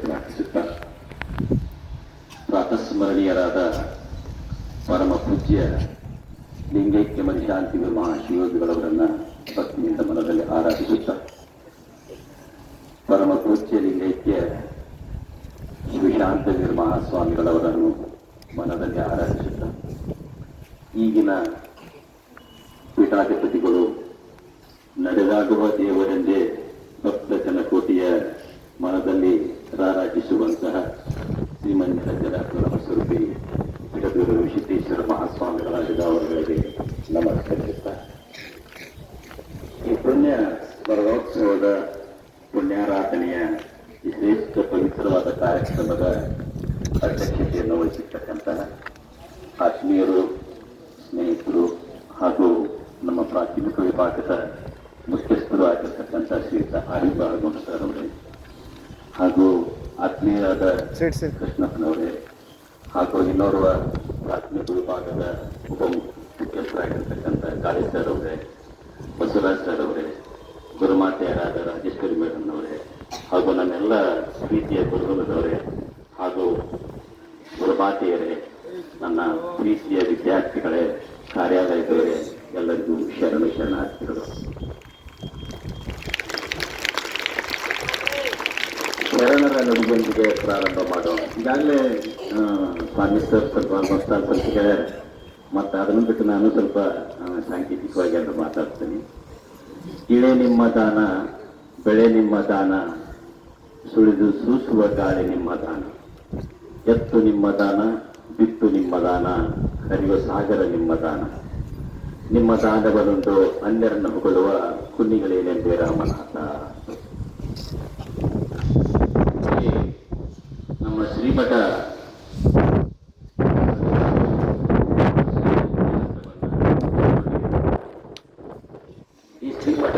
ಪ್ರಾರ್ಥಿಸುತ್ತಾ ಪ್ರಾತಸ್ಮರಣೀಯರಾದ ಪರಮ ಪೂಜ್ಯ ಲಿಂಗೈಕ್ಯ ಮನಿಶಾಂತಿ ಮಹಾಶಿವೋಗಿಗಳವರನ್ನ ಭಕ್ತಿಯಿಂದ ಮನದಲ್ಲಿ ಆರಾಧಿಸುತ್ತಾ ಪರಮ ಪೂಜ್ಯ ಲಿಂಗೈಕ್ಯ ಶಿವಶಾಂತವೀರ ಮಹಾಸ್ವಾಮಿಗಳವರನ್ನು ಮನದಲ್ಲಿ ಆರಾಧಿಸುತ್ತಾ ಈಗಿನ ಪೀಠಾಧಿಪತಿಗಳು ನಡೆದಾಡುವ ದೇವರೆಂದೇ ಭಕ್ತ ಜನಕೋಟಿಯ ಮನದಲ್ಲಿ ರಾರಾಜಿಸುವಂತಹ ಶ್ರೀಮಂತರ ಸ್ವರೂಪಿ ಪಿಡದೂರು ಸಿದ್ದೇಶ್ವರ ಮಹಾಸ್ವಾಮಿಗಳಾಗಿದ್ದ ಅವರುಗಳಿಗೆ ನಮಸ್ಕರಿಸುತ್ತಾ ಈ ಪುಣ್ಯ ಸ್ಮರಣೋತ್ಸವದ ಪುಣ್ಯಾರಾಧನೆಯ ಈ ಶ್ರೇಷ್ಠ ಪವಿತ್ರವಾದ ಕಾರ್ಯಕ್ರಮದ ಅಧ್ಯಕ್ಷತೆಯನ್ನು ವಹಿಸಿರ್ತಕ್ಕಂತಹ ಆತ್ಮೀಯರು, ಸ್ನೇಹಿತರು ಹಾಗೂ ನಮ್ಮ ಪ್ರಾಥಮಿಕ ವಿಭಾಗದ ಮುಖ್ಯಸ್ಥರು ಆಗಿರ್ತಕ್ಕಂಥ ಶ್ರೀಯುತ ಆರಿಬಾಳಗೊಂಡ ಸರ್ ಅವರೇ ಹಾಗೂ ಆತ್ಮೀಯರಾದ ಕೃಷ್ಣಪ್ಪನವರೇ ಹಾಗೂ ಇನ್ನೋರ್ವ ಪ್ರಾಥಮಿಕ ವಿಭಾಗದ ಉಪ ಮುಖ್ಯಸ್ಥರಾಗಿರ್ತಕ್ಕಂಥ ಗಾಳಿ ಸರ್ ಅವರೇ, ಬಸವರಾಜ್ ಸರ್ ಅವರೇ, ಗುರುಮಾತೆಯರಾದ ರಾಜೇಶ್ವರಿ ಮೇಡಮ್ ಅವರೇ ಹಾಗೂ ನನ್ನೆಲ್ಲ ಪ್ರೀತಿಯ ಗುರುಗಳವರೇ ಹಾಗೂ ಗುರುಮಾತೆಯರೇ, ನನ್ನ ಪ್ರೀತಿಯ ವಿದ್ಯಾರ್ಥಿಗಳೇ, ಕಾರ್ಯಾಲಯದವರೇ, ಎಲ್ಲರಿಗೂ ಶರಣಾರ್ಥಿಗಳು. ಶರಣರ ನುಡಿಯೊಂದಿಗೆ ಪ್ರಾರಂಭ ಮಾಡೋಣ. ಈಗಾಗಲೇ ಸ್ವಾಮಿ ಸರ್ ಸ್ವಲ್ಪ ಮಸ್ತಾಲ್ಪಟ್ಟಿಗೆ ಮತ್ತು ಅದನ್ನು ಬಿಟ್ಟು ನಾನು ಸ್ವಲ್ಪ ಸಾಂಕೇತಿಕವಾಗಿ ಅಂತ ಮಾತಾಡ್ತೀನಿ. ಇಳೆ ನಿಮ್ಮ ದಾನ, ಬೆಳೆ ನಿಮ್ಮ ದಾನ, ಸುಳಿದು ಸೂಸುವ ಗಾಳಿ ನಿಮ್ಮ ದಾನ, ಎತ್ತು ನಿಮ್ಮ ದಾನ, ಬಿತ್ತು ನಿಮ್ಮ ದಾನ, ಹರಿವ ಸಾಗರ ನಿಮ್ಮ ದಾನ, ನಿಮ್ಮ ದಾನವನ್ನೊಂದು ಅನ್ಯರನ್ನು ಹೊಗಳುವ ಕುನ್ನಿಗಳೇನೆಂದೇ ರಾಮನಾಥ. ನಮ್ಮ ಶ್ರೀಮಠ ಈ ಶ್ರೀಮಠ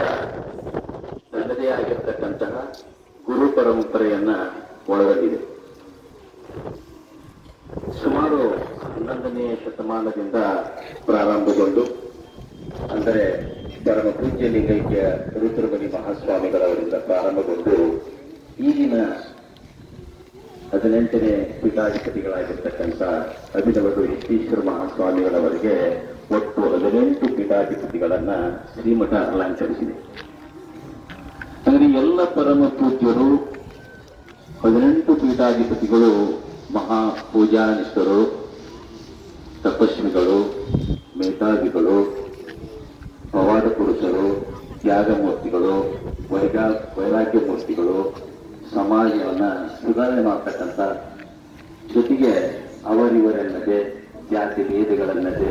ತನ್ನದೇ ಆಗಿರ್ತಕ್ಕಂತಹ ಗುರು ಪರಂಪರೆಯನ್ನ ಒಳಗೊಂಡಿದೆ. ಸುಮಾರು 11ನೇ ಶತಮಾನದಿಂದ ಪ್ರಾರಂಭಗೊಂಡು, ಅಂದರೆ ಪರಮ ಪೂಜ್ಯ ಲಿಂಗೈಕ್ಯ ರುದ್ರಮುನಿ ಮಹಾಸ್ವಾಮಿಗಳವರಿಂದ ಪ್ರಾರಂಭಗೊಂಡು ಈಗಿನ 18ನೇ ಪೀಠಾಧಿಪತಿಗಳಾಗಿರ್ತಕ್ಕಂಥ ಅಭಿನವ ಸಿದ್ದೇಶ್ವರ ಮಹಾಸ್ವಾಮಿಗಳವರಿಗೆ ಒಟ್ಟು 18 ಪೀಠಾಧಿಪತಿಗಳನ್ನ ಶ್ರೀಮಠ ಅಲಂಕರಿಸಿದೆ. ಅಂದರೆ ಎಲ್ಲ ಪರಮ ಪೂಜ್ಯರು 18 ಪೀಠಾಧಿಪತಿಗಳು ಮಹಾ ಪೂಜಾನಿಷ್ಠರು, ತಪಸ್ವಿಗಳು, ಮೇಧಾವಿಗಳು, ಪವಾಡ ಪುರುಷರು, ತ್ಯಾಗಮೂರ್ತಿಗಳು, ವೈರಾಗ್ಯ ಮೂರ್ತಿಗಳು, ಸಮಾಜವನ್ನ ಸುಧಾರಣೆ ಮಾಡ್ತಕ್ಕಂಥ, ಜೊತೆಗೆ ಅವರಿವರೆಲ್ಲದೆ ಜಾತಿ ಭೇದಗಳನ್ನದೆ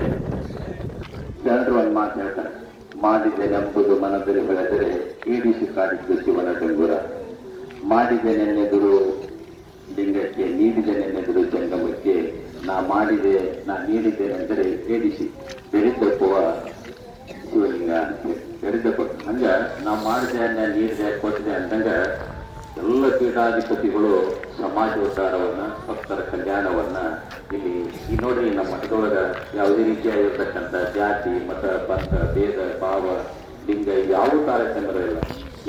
ಜನರು ಒಂದು ಮಾತು ಹೇಳ್ತಾರೆ, ಮಾಡಿದ್ದೇನೆಂಬುದು ಮನದಲ್ಲಿ ಬೆಳೆದರೆ ಈಡಿಸಿ ಕಾಡಿದ್ದು ಶಿವನ ಡಂಗುರ, ಮಾಡಿದ್ದೇನೆನ್ನೆದುರು ಲಿಂಗಕ್ಕೆ, ನೀಡಿದ್ದೇನೆನ್ನೆದುರು ಜಂಗಮಕ್ಕೆ, ನಾ ಮಾಡಿದೆ ನಾ ನೀಡಿದ್ದೇನೆಂದರೆ ಏಡಿಸಿ ಬೆಳೆದಪ್ಪುವ ಶಿವಲಿಂಗ ಅಂತ ಬೆಳೆದಪ್ಪ. ಹಂಗ ನಾ ಮಾಡಿದೆ, ನೀಡಿದೆ, ಕೊಟ್ಟಿದೆ ಅಂದಂಗ ಎಲ್ಲ ಪೀಠಾಧಿಪತಿಗಳು ಸಮಾಜೋದ್ಧಾರವನ್ನ, ಭಕ್ತರ ಕಲ್ಯಾಣವನ್ನ ಇಲ್ಲಿ ಈ ನೋಡ್ರಿ, ನಮ್ಮ ಮಠದೊಳಗ ಯಾವುದೇ ರೀತಿಯಾಗಿರ್ತಕ್ಕಂಥ ಜಾತಿ, ಮತ, ಪಂಥ, ಭೇದ ಭಾವ, ಲಿಂಗ ಯಾವ ಕಾರ್ಯಕ್ರಮಗಳಿಲ್ಲ,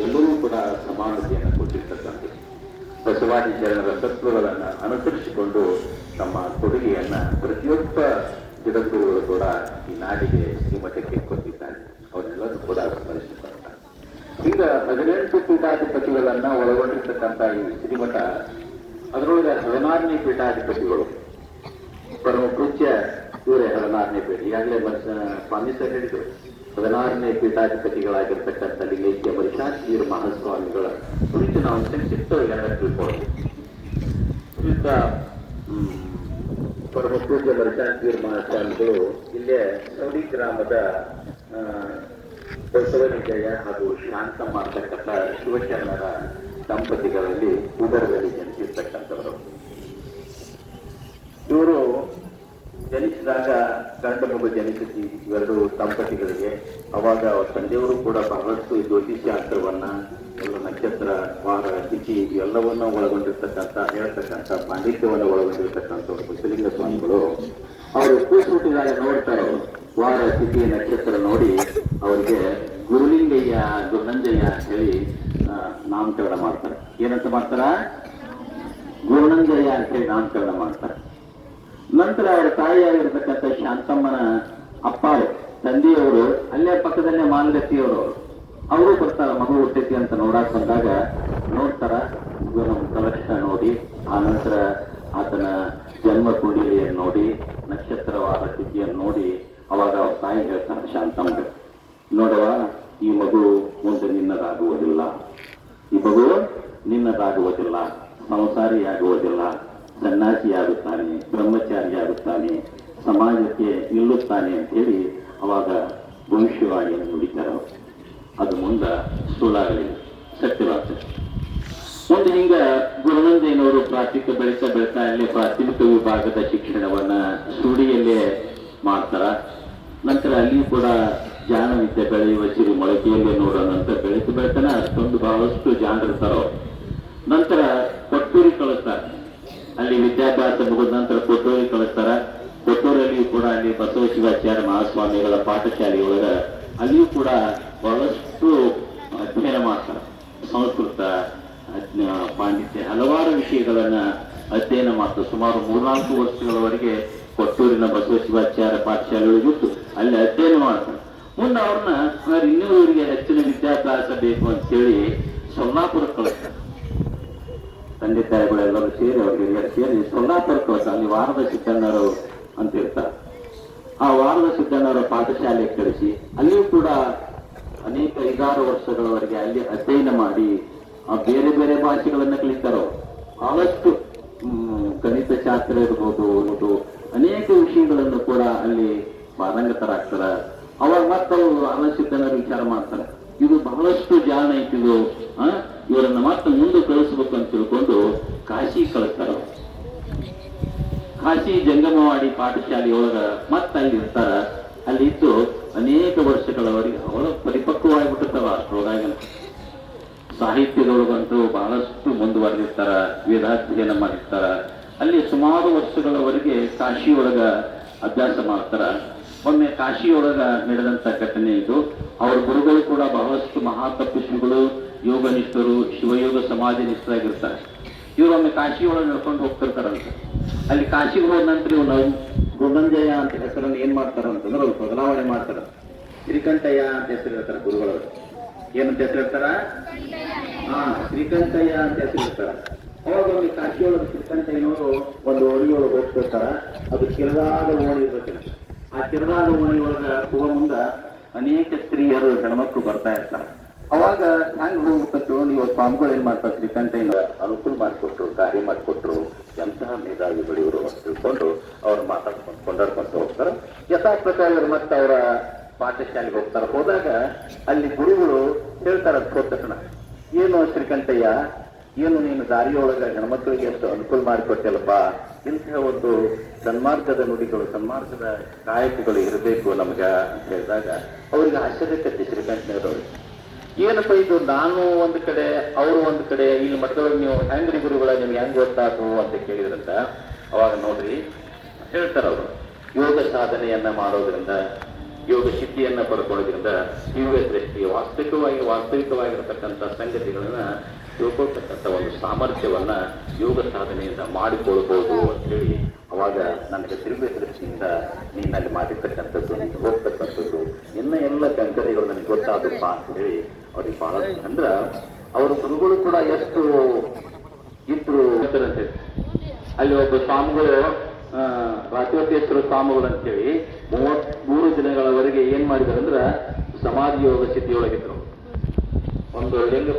ಎಲ್ಲರೂ ಕೂಡ ಸಮಾನತೆಯನ್ನು ಕೊಟ್ಟಿರ್ತಕ್ಕಂಥದ್ದು. ಬಸವಾದಿ ಶರಣರ ತತ್ವಗಳನ್ನು ಅನುಸರಿಸಿಕೊಂಡು ತಮ್ಮ ಕೊಡುಗೆಯನ್ನ ಪ್ರತಿಯೊಬ್ಬ ಜಗದ್ಗುರುಗಳು ಕೂಡ ಈ ನಾಡಿಗೆ, ಶ್ರೀಮಠಕ್ಕೆ ಕೊಟ್ಟಿದ್ದಾರೆ. ಅವರೆಲ್ಲರೂ ಕೂಡ ಸ್ಮರಿಸಿದ್ದಾರೆ. ಈಗ 18 ಪೀಠಾಧಿಪತಿಗಳನ್ನ ಒಳಗೊಂಡಿರ್ತಕ್ಕಂಥ ಈ ಶ್ರೀಮಠ, ಅದರೊಳಗೆ 16ನೇ ಪೀಠಾಧಿಪತಿಗಳು ಪರಮ ಪೂಜ್ಯ ಇವರೇ 16ನೇ ಪೀಠ. ಈಗಾಗಲೇ ಸ್ವಾಮಿ ಸರ್ ಹೇಳಿದರು, 16ನೇ ಪೀಠಾಧಿಪತಿಗಳಾಗಿರ್ತಕ್ಕಂಥ ಲಿಂಗೈಕ್ಯ ಮರಿಶಾಂತಿವೀರ ಮಹಾಸ್ವಾಮಿಗಳ ಕುರಿತು ನಾವು ಸಂಕ್ಷಿಪ್ತವಾಗಿ ತಿಳ್ಕೊಳ್ಳೋದು. ಪರಮ ಪೂಜ್ಯ ಮರಿಶಾಂತಿವೀರ ಮಹಾಸ್ವಾಮಿಗಳು ಇಲ್ಲೇ ಸೌಡಿ ಗ್ರಾಮದ ಬಸವಲಿಂಗಯ್ಯ ಹಾಗೂ ಶಾಂತಮ್ಮ ಅಂತಕ್ಕಂಥ ಶಿವಶರಣರ ದಂಪತಿಗಳಲ್ಲಿ ಉದರದಲ್ಲಿ ಜನಿಸಿರ್ತಕ್ಕಂಥವರು. ಇವರು ಜನಿಸಿದಾಗ ಗಂಡು ಮಗು ಜನಿಸಿ ಇವೆರಡು ದಂಪತಿಗಳಿಗೆ. ಅವಾಗ ಅವ್ರ ತಂದೆಯವರು ಕೂಡ ಬಹಳಷ್ಟು ಜ್ಯೋತಿಷ್ಯಾಸ್ತ್ರವನ್ನ, ಎಲ್ಲ ನಕ್ಷತ್ರ, ವಾರ, ತಿಥಿ ಇವೆಲ್ಲವನ್ನ ಒಳಗೊಂಡಿರ್ತಕ್ಕಂಥ ಹೇಳ್ತಕ್ಕಂಥ ಪಾಂಡಿತ್ಯವನ್ನು ಒಳಗೊಂಡಿರ್ತಕ್ಕಂಥ ಬಸವಲಿಂಗ ಸ್ವಾಮಿಗಳು ಅವರು ಕೂಸುಟ್ಟಿದಾಗ ನೋಡ್ತಾರೆ, ವಾರ, ತಿಥಿ, ನಕ್ಷತ್ರ ನೋಡಿ ಅವರಿಗೆ ಗುರುಲಿಂಗಯ್ಯ, ಗುರುನಂಜಯ್ಯ ಅಂತ ಹೇಳಿ ನಾಮಕರಣ ಮಾಡ್ತಾರೆ. ಏನಂತ ಮಾಡ್ತಾರ? ಅಂತೇಳಿ ನಾಮಕರಣ ಮಾಡ್ತಾರೆ. ನಂತರ ಅವರ ತಾಯಿಯಾಗಿರ್ತಕ್ಕಂಥ ಶಾಂತಮ್ಮನ ಅಪ್ಪಾರು ತಂದೆಯವರು ಅಲ್ಲೇ ಪಕ್ಕದಲ್ಲೇ ಮಾಲಗತ್ತಿಯವರು ಅವರು ಬರ್ತಾರ, ಮಗು ಹುಟ್ಟೈತಿ ಅಂತ ನೋಡಕ್ ಬಂದಾಗ ನೋಡ್ತಾರ, ನಮ್ಮ ಕಲಶ ನೋಡಿ, ಆ ನಂತರ ಆತನ ಜನ್ಮ ಕುಂಡಲಿಯನ್ನು ನೋಡಿ, ನಕ್ಷತ್ರವಾದ ತಿಥಿಯನ್ನು ನೋಡಿ, ಅವಾಗ ಅವ್ರ ತಾಯಿ ಹೇಳ್ತಾರ ಶಾಂತಮ್ಮಗೆ, ನೋಡುವ ಈ ಮಗು ಮುಂದೆ ನಿನ್ನದಾಗುವುದಿಲ್ಲ, ಈ ಮಗು ನಿನ್ನದಾಗುವುದಿಲ್ಲ, ಸಂಸಾರಿಯಾಗುವುದಿಲ್ಲ, ಸನ್ಯಾಸಿಯಾಗುತ್ತಾನೆ, ಬ್ರಹ್ಮಚಾರಿಯಾಗುತ್ತಾನೆ, ಸಮಾಜಕ್ಕೆ ನಿಲ್ಲುತ್ತಾನೆ ಅಂತ ಹೇಳಿ ಅವಾಗ ಭವಿಷ್ಯವಾಣಿಯನ್ನು ನುಡಿತಾರೆ. ಅದು ಮುಂದೆ ಸುಳ್ಳಾಗಲಿಲ್ಲ, ಸತ್ಯವಾಗ್ತದೆ. ಮುಂದೆ ಹಿಂಗ ಗುರುನಂದೇನವರು ಪ್ರಾಥಮಿಕ ಬೆಳೀತಾ ಅಲ್ಲೇ ಪ್ರಾಥಮಿಕ ವಿಭಾಗದ ಶಿಕ್ಷಣವನ್ನ ಸುಡಿಯಲ್ಲೇ ಮಾಡ್ತಾರ. ನಂತರ ಅಲ್ಲಿಯೂ ಕೂಡ ಜಾಣ ವಿದ್ಯೆ ಬೆಳೆಯುವ ಸಿರಿ ಮೊಳಕೆಯಲ್ಲೇ ನೋಡೋ ನಂತರ ಬೆಳೀತಾನೆ ಅಷ್ಟೊಂದು ಬಹಳಷ್ಟು ಜಾಣರಿರ್ತಾರ. ನಂತರ ಕೊಟ್ಟೂರಿ ಕಳಿಸ್ತಾರೆ, ಅಲ್ಲಿ ವಿದ್ಯಾಭ್ಯಾಸ ಮುಗಿದ ನಂತರ ಕೊಟ್ಟೂರಿ ಕಳಿಸ್ತಾರ. ಕೊಟ್ಟೂರಲ್ಲಿಯೂ ಕೂಡ ಅಲ್ಲಿ ಬಸವ ಶಿವಾಚಾರ್ಯ ಮಹಾಸ್ವಾಮಿಗಳ ಪಾಠಶಾಲೆಯೊಳಗ ಅಲ್ಲಿಯೂ ಕೂಡ ಬಹಳಷ್ಟು ಅಧ್ಯಯನ ಮಾಡ್ತಾರೆ. ಸಂಸ್ಕೃತ, ಪಾಂಡಿತ್ಯ, ಹಲವಾರು ವಿಷಯಗಳನ್ನ ಅಧ್ಯಯನ ಮಾಡ್ತಾರೆ. ಸುಮಾರು 3-4 ವರ್ಷಗಳವರೆಗೆ ಕೊಟ್ಟೂರಿನ ಬಸವ ಶಿವಾಚಾರ್ಯ ಪಾಠಶಾಲೆಯೊಳಗಿದ್ದು ಅಲ್ಲಿ ಅಧ್ಯಯನ ಮಾಡ್ತಾರೆ. ಮುಂದೆ ಅವ್ರನ್ನ ಇನ್ನೂ ಇವರಿಗೆ ಹೆಚ್ಚಿನ ವಿದ್ಯಾಭ್ಯಾಸ ಬೇಕು ಅಂತ ಹೇಳಿ ಸೊಲ್ಲಾಪುರಕ್ಕೆ ಕಳಿಸ್ತಾರೆ. ತಂದೆ ತಾಯಿಗಳೆಲ್ಲರೂ ಸೇರಿ ಅವ್ರಿಗೆ ಸೇರಿ ಸೊಲ್ಲಾಪುರಕ್ಕೆ ಕಳಿಸ್ತಾರೆ. ಅಲ್ಲಿ ವಾರದ ಸಿದ್ದಣ್ಣರು ಅಂತ ಇರ್ತಾರೆ. ಆ ವಾರದ ಸಿದ್ದಣ್ಣವರ ಪಾಠಶಾಲೆ ಕಳಿಸಿ ಅಲ್ಲಿಯೂ ಕೂಡ ಅನೇಕ 5-6 ವರ್ಷಗಳವರೆಗೆ ಅಲ್ಲಿ ಅಧ್ಯಯನ ಮಾಡಿ ಬೇರೆ ಬೇರೆ ಭಾಷೆಗಳನ್ನ ಕಲಿತಾರೋ. ಬಹಳಷ್ಟು ಗಣಿತ ಶಾಸ್ತ್ರ ಇರ್ಬೋದು, ಅನೇಕ ವಿಷಯಗಳನ್ನು ಕೂಡ ಅಲ್ಲಿ ಪಾರಂಗತರಾಗ್ತಾರ. ಅವಾಗ ಮತ್ತೆ ವಾರದ ಸಿದ್ದಣ್ಣರು ವಿಚಾರ ಮಾಡ್ತಾರೆ, ಇದು ಬಹಳಷ್ಟು ಜಾಣ ಐತಿದು, ಇವರನ್ನ ಮತ್ತೆ ಮುಂದೆ ಕಳಿಸ್ಬೇಕು ಅಂತ ತಿಳ್ಕೊಂಡು ಕಾಶಿ ಕಳಿಸ್ತಾರ. ಕಾಶಿ ಜಂಗಮವಾಡಿ ಪಾಠಶಾಲೆಯೊಳಗ ಮತ್ತೆ ಅಲ್ಲಿ ಇರ್ತಾರ. ಅಲ್ಲಿ ಇದ್ದು ಅನೇಕ ವರ್ಷಗಳವರೆಗೆ ಅವಳು ಪರಿಪಕ್ವವಾಗಿಬಿಟ್ಟಿರ್ತಾವ. ಅಷ್ಟರೊಳಗಿನ ಸಾಹಿತ್ಯದೊಳಗಂತೂ ಬಹಳಷ್ಟು ಮುಂದುವರೆದಿರ್ತಾರ, ವೇದಾಧ್ಯಯನ ಮಾಡಿರ್ತಾರ. ಅಲ್ಲಿ ಸುಮಾರು ವರ್ಷಗಳವರೆಗೆ ಕಾಶಿಯೊಳಗ ಅಭ್ಯಾಸ ಮಾಡ್ತಾರ. ಒಮ್ಮೆ ಕಾಶಿಯೊಳಗ ನಡೆದಂತ ಘಟನೆ ಇದು. ಅವ್ರ ಗುರುಗಳು ಕೂಡ ಬಹಳಷ್ಟು ಮಹಾತಪಸ್ವಿಗಳು, ಯೋಗನಿಷ್ಠರು, ಶಿವಯೋಗ ಸಮಾಜ ನಿಷ್ಠರಾಗಿರ್ತಾರೆ. ಇವರೊಮ್ಮೆ ಕಾಶಿಯೊಳಗೆ ನಡ್ಕೊಂಡು ಹೋಗ್ತಿರ್ತಾರಂತ. ಅಲ್ಲಿ ಕಾಶಿಗೆ ಹೋದ ನಂತರ ಇವ್ರು ಗುರುನಂಜಯ ಅಂತ ಹೆಸರನ್ನು ಏನ್ ಮಾಡ್ತಾರ ಅಂತಂದ್ರೆ ಅವ್ರು ಬದಲಾವಣೆ ಮಾಡ್ತಾರ. ಶ್ರೀಕಂಠಯ್ಯ ಅಂತ ಹೆಸರು ಇರ್ತಾರ ಗುರುಗಳವರು. ಏನಂತ ಹೆಸರು ಇರ್ತಾರ? ಶ್ರೀಕಂಠಯ್ಯ ಅಂತ ಹೆಸರು ಇರ್ತಾರ. ಅವಾಗ ಒಂದು ಕಾಶಿಯೊಳಗೆ ಶ್ರೀಕಂಠಯ್ಯನವರು ಒಂದು ಓಣಿಯೊಳಗೆ ಹೋಗ್ತಿರ್ತಾರ. ಅದು ಕಿರದಾದ ಓಣಿ ಇರ್ತದೆ. ಆ ಕಿರದಾದ ಓಣಿಯೊಳಗ ಹೋಗೋ ಮುಂದ ಅನೇಕ ಸ್ತ್ರೀಯರು, ಹೆಣ್ಮಕ್ಳು ಬರ್ತಾ ಇರ್ತಾರೆ. ಅವಾಗ ಹ್ಯಾಂಗ್ ಹೋಗ್ಬೇಕು, ನೀವು ಸ್ವಾಮಿಗಳು ಏನ್ ಮಾಡ್ತಾರೆ, ಶ್ರೀಕಂಠಯ್ಯನ ಅನುಕೂಲ ಮಾಡಿಕೊಟ್ರು, ಕಾರ್ಯ ಮಾಡಿಕೊಟ್ರು, ಎಂತಹ ಮೇಧಾವಿಗಳು ಇವರು ಅಂತ ತಿಳ್ಕೊಂಡು ಅವ್ರು ಮಾತಾಡ್ಕೊಂಡು ಕೊಂಡಾಡ್ಕೊಂತ ಹೋಗ್ತಾರೆ. ಯಥಾ ಪ್ರಕಾರ ಇವರು ಮತ್ತೆ ಅವರ ಪಾಠಶಾಲೆಗೆ ಹೋಗ್ತಾರೆ. ಹೋದಾಗ ಅಲ್ಲಿ ಗುರುಗಳು ಹೇಳ್ತಾರ ಹೋದ ತಕ್ಷಣ, ಏನು ಶ್ರೀಕಂಠಯ್ಯ, ಏನು ನೀನು ದಾರಿಯೊಳಗ ಹೆಣ್ಮಕ್ಳಿಗೆ ಎಷ್ಟು ಅನುಕೂಲ ಮಾಡಿಕೊಟ್ಟಲ್ಲಪ್ಪ, ಇಂತಹ ಒಂದು ಸನ್ಮಾರ್ಗದ ನುಡಿಗಳು, ಸನ್ಮಾರ್ಗದ ಕಾಯಕಗಳು ಇರಬೇಕು ನಮ್ಗ ಅಂತ ಹೇಳಿದಾಗ ಅವ್ರಿಗೆ ಆಶ್ಚರ್ಯಕತ್ತೆ ಶ್ರೀಕಂಠಯ್ಯನವರು. ಏನಪ್ಪ ಇದು, ನಾನು ಒಂದು ಕಡೆ ಅವರು ಒಂದು ಕಡೆ, ಇಲ್ಲಿ ಮಠದೊಳಗೆ ನೀವು ಹೆಂಗ್ರಿ ಗುರುಗಳ ನಿಮ್ಗೆ ಹೆಂಗ್ ಗೊತ್ತಾತು ಅಂತ ಕೇಳಿದ್ರಂತ. ಅವಾಗ ನೋಡ್ರಿ ಹೇಳ್ತಾರ ಅವರು, ಯೋಗ ಸಾಧನೆಯನ್ನ ಮಾಡೋದ್ರಿಂದ, ಯೋಗ ಸಿದ್ಧಿಯನ್ನ ಪಡ್ಕೊಳ್ಳೋದ್ರಿಂದ ದಿವ್ಯ ದೃಷ್ಟಿಯ ವಾಸ್ತವಿಕವಾಗಿರತಕ್ಕಂಥ ಸಂಗತಿಗಳನ್ನ ತಿಳ್ಕೊಳ್ತಕ್ಕಂಥ ಒಂದು ಸಾಮರ್ಥ್ಯವನ್ನ ಯೋಗ ಸಾಧನೆಯಿಂದ ಮಾಡಿಕೊಳ್ಬಹುದು ಅಂತ ಹೇಳಿ ಅವಾಗ ನನಗೆ ದಿವ್ಯ ದೃಷ್ಟಿಯಿಂದ ನೀನಲ್ಲಿ ಮಾಡಿರ್ತಕ್ಕಂಥದ್ದು, ನೀನು ಹೋಗ್ತಕ್ಕಂಥದ್ದು, ಎಲ್ಲ ಸಂಗತಿಗಳು ನನಗೆ ಗೊತ್ತಾದಪ್ಪ ಅಂತ ಹೇಳಿ ಅವ್ರಿಗೆ ಬಹಳ ಅಂದ್ರ ಅವ್ರ ಗುರುಗಳು ಕೂಡ ಎಷ್ಟು ಇದ್ರು. ಅಲ್ಲಿ ಒಬ್ಬ ಸ್ವಾಮಿಗಳು, ರಾಜವತೇಶ್ವರ ಸ್ವಾಮಿಗಳು ಅಂತೇಳಿ 33 ದಿನಗಳವರೆಗೆ ಏನ್ ಮಾಡಿದಾರೆ ಅಂದ್ರ ಸಮಾಧಿ ಯೋಗ ಸ್ಥಿತಿಯೊಳಗಿದ್ರು. ಒಂದು ಲಿಂಗ